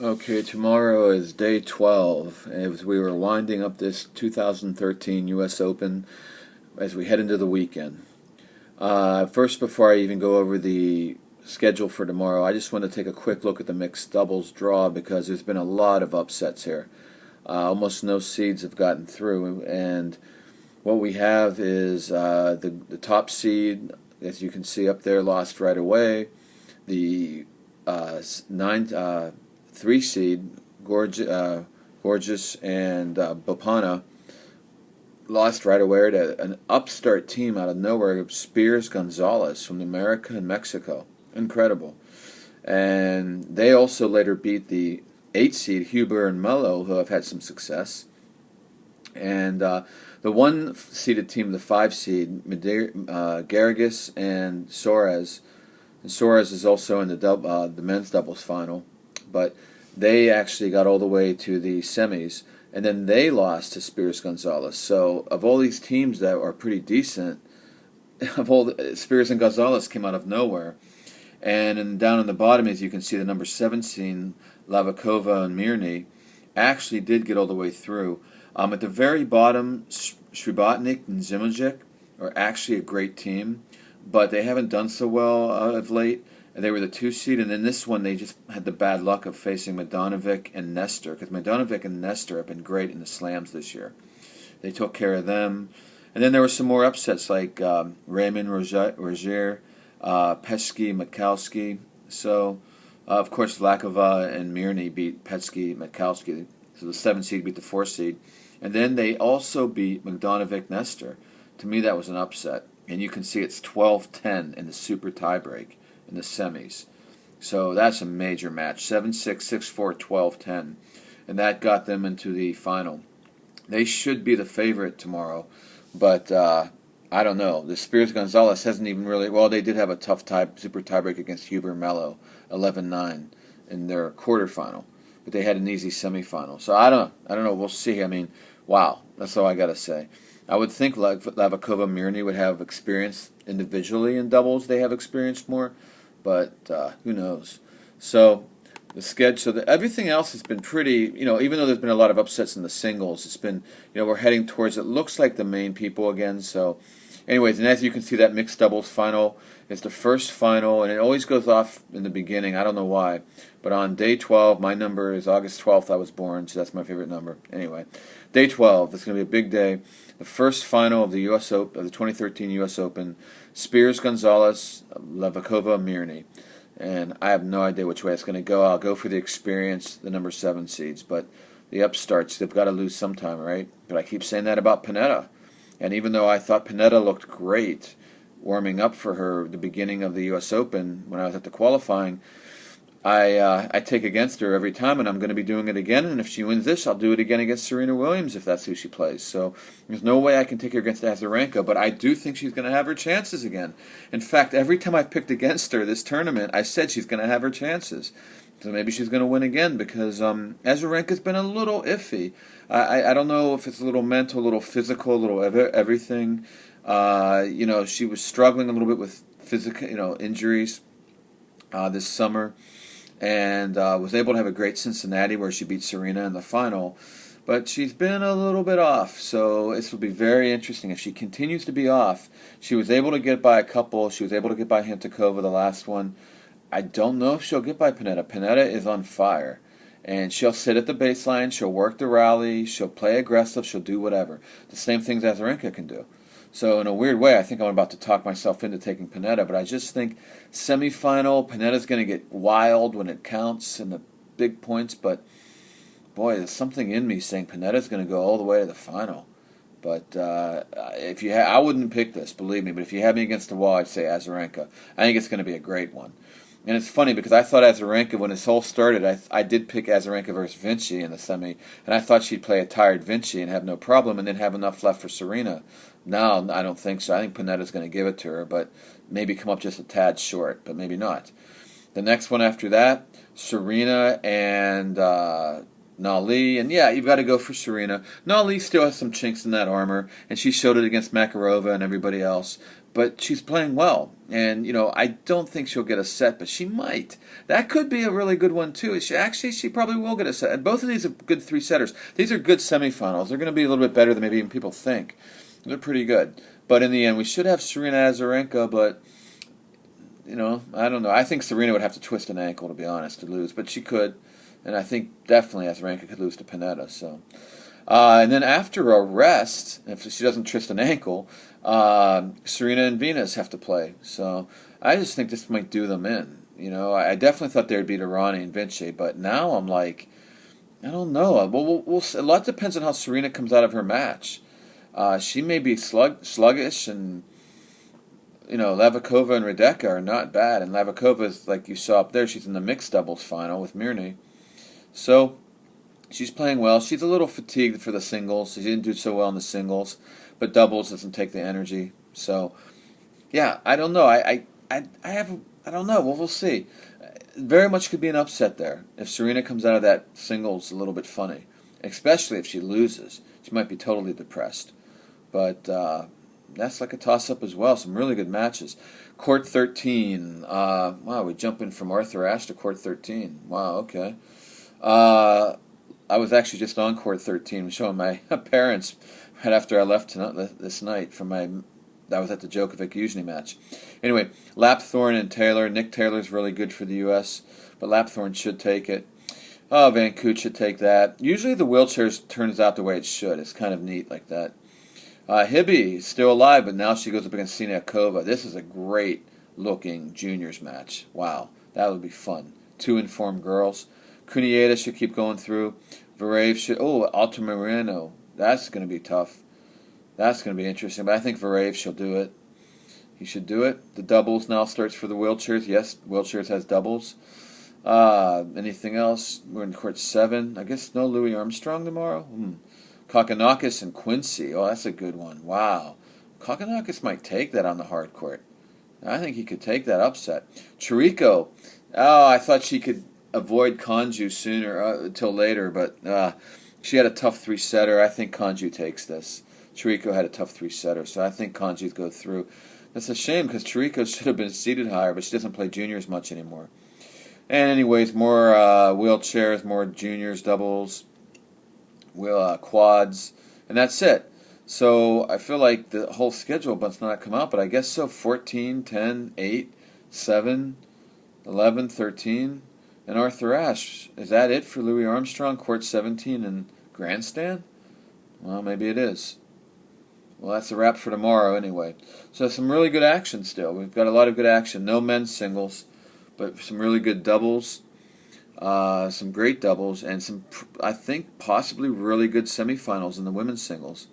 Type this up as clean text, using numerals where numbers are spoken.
Okay, tomorrow is day 12 as we were winding up this 2013 U.S. Open as we head into the weekend. First, before I even go over the schedule for tomorrow, I just want to take a quick look at the mixed doubles draw because there's been a lot of upsets here. Almost no seeds have gotten through, and what we have is the top seed, as you can see up there, lost right away. The 3 seed, Gorgeous and Bopana, lost right away to an upstart team out of nowhere, Spears Gonzalez from America and Mexico. Incredible. And they also later beat the 8 seed, Huber and Mello, who have had some success. And the 1 seeded team, the 5 seed, Garrigus and Soares. And Soares is also in the men's doubles final, but they actually got all the way to the semis, and then they lost to Spears Gonzalez. So of all these teams that are pretty decent, Spears and Gonzalez came out of nowhere. And down in the bottom, as you can see, the number 7 seed, Lavakova and Mirny, actually did get all the way through. At the very bottom, Sribatnik and Zimojic are actually a great team, but they haven't done so well of late. They were the 2 seed, and in this one they just had the bad luck of facing Medanovic and Nestor, because Medanovic and Nestor have been great in the slams this year. They took care of them. And then there were some more upsets like Raymond Roger, Pesky, Mikowski. So, of course, Lakova and Mirny beat Pesky, Mikowski. So the 7 seed beat the 4 seed. And then they also beat Bogdanovic Nestor. To me, that was an upset. And you can see it's 12-10 in the super tiebreak in the semis. So that's a major match. 7-6, 6-4, 12-10. And that got them into the final. They should be the favorite tomorrow. But I don't know. The Spears Gonzalez hasn't even really... Well, they did have a tough super tiebreak against Huber Mello, 11-9, in their quarterfinal. But they had an easy semifinal. So I don't know. We'll see. I mean, wow. That's all I got to say. I would think Lavakova Mirny would have experience individually in doubles. They have experienced more, but who knows? So the schedule, so everything else has been pretty. Even though there's been a lot of upsets in the singles, it's been. We're heading towards. It looks like the main people again. So, anyways, and as you can see, that mixed doubles final is the first final, and it always goes off in the beginning. I don't know why, but on day 12, my number is August 12th. I was born, so that's my favorite number. Anyway, day 12. It's going to be a big day. The first final of the U.S. Open, of the 2013 U.S. Open, Spears Gonzalez, Lavakova Mirny, and I have no idea which way it's going to go. I'll go for the experience, the number 7 seeds, but the upstarts, they've got to lose sometime, right? But I keep saying that about Panetta, and even though I thought Panetta looked great warming up for her the beginning of the U.S. Open when I was at the qualifying, I take against her every time, and I'm going to be doing it again. And if she wins this, I'll do it again against Serena Williams if that's who she plays. So there's no way I can take her against Azarenka, but I do think she's going to have her chances again. In fact, every time I've picked against her this tournament, I said she's going to have her chances. So maybe she's going to win again because Azarenka's been a little iffy. I don't know if it's a little mental, a little physical, a little everything. She was struggling a little bit with physical, injuries this summer. And was able to have a great Cincinnati where she beat Serena in the final. But she's been a little bit off, so this will be very interesting. If she continues to be off, she was able to get by a couple. She was able to get by Hintikova, the last one. I don't know if she'll get by Panetta. Panetta is on fire. And she'll sit at the baseline, she'll work the rally, she'll play aggressive, she'll do whatever. The same things Azarenka can do. So in a weird way, I think I'm about to talk myself into taking Panetta, but I just think semifinal, Panetta's going to get wild when it counts in the big points, but boy, there's something in me saying Panetta's going to go all the way to the final. But I wouldn't pick this, believe me, but if you had me against the wall, I'd say Azarenka. I think it's going to be a great one. And it's funny because I thought Azarenka, when this whole started, I did pick Azarenka versus Vinci in the semi, and I thought she'd play a tired Vinci and have no problem and then have enough left for Serena. Now, I don't think so. I think Panetta's going to give it to her, but maybe come up just a tad short, but maybe not. The next one after that, Serena and Na Li, and yeah, you've got to go for Serena. Na Li still has some chinks in that armor, and she showed it against Makarova and everybody else. But she's playing well, and I don't think she'll get a set, but she might. That could be a really good one too. She probably will get a set. And both of these are good three setters. These are good semifinals. They're going to be a little bit better than maybe even people think. They're pretty good. But in the end, we should have Serena Azarenka, but I don't know. I think Serena would have to twist an ankle, to be honest, to lose, but she could. And I think definitely Azarenka could lose to Panetta. So, and then after a rest, if she doesn't twist an ankle, Serena and Venus have to play. So I just think this might do them in. I definitely thought they would beat Irani and Vinci, but now I'm like, I don't know. Well, we'll a lot depends on how Serena comes out of her match. She may be sluggish, and Lavakova and Radeka are not bad. And Lavakova is, like you saw up there, she's in the mixed doubles final with Mirny. So she's playing well. She's a little fatigued for the singles. She didn't do so well in the singles, but doubles doesn't take the energy. So yeah, I don't know. I don't know. Well, we'll see. Very much could be an upset there if Serena comes out of that singles a little bit funny, especially if she loses. She might be totally depressed. But that's like a toss-up as well. Some really good matches. Court 13. Wow, we jump in from Arthur Ashe to Court 13. Wow, okay. I was actually just on Court 13 showing my parents right after I left this night from I was at the Djokovic Usually match. Anyway, Lapthorne and Taylor. Nick Taylor's really good for the U.S., but Lapthorne should take it. Oh, Van Coote should take that. Usually the wheelchairs turns out the way it should. It's kind of neat like that. Hibby is still alive, but now she goes up against Siniakova. This is a great-looking juniors match. Wow, that would be fun. Two informed girls. Kunieta should keep going through. Varev should... Oh, Altamirano. That's going to be tough. That's going to be interesting, but I think Varev shall do it. He should do it. The doubles now starts for the wheelchairs. Yes, wheelchairs has doubles. Anything else? We're in court 7. I guess no Louis Armstrong tomorrow? Kokkinakis and Quincy. Oh, that's a good one. Wow. Kokkinakis might take that on the hard court. I think he could take that upset. Chirico. Oh, I thought she could avoid Konju sooner, until later, but she had a tough 3-setter. I think Konju takes this. Chirico had a tough 3-setter, so I think Konju goes through. That's a shame because Chirico should have been seated higher, but she doesn't play juniors much anymore. And anyways, more wheelchairs, more juniors, doubles, quads, and that's it. So I feel like the whole schedule must not come out, but I guess so. 14, 10, 8, 7, 11, 13, and Arthur Ashe. Is that it for Louis Armstrong, Court 17 and Grandstand? Well, maybe it is. Well, that's a wrap for tomorrow anyway. So some really good action still. We've got a lot of good action. No men's singles, but some really good doubles, some great doubles, and some, I think, possibly really good semifinals in the women's singles.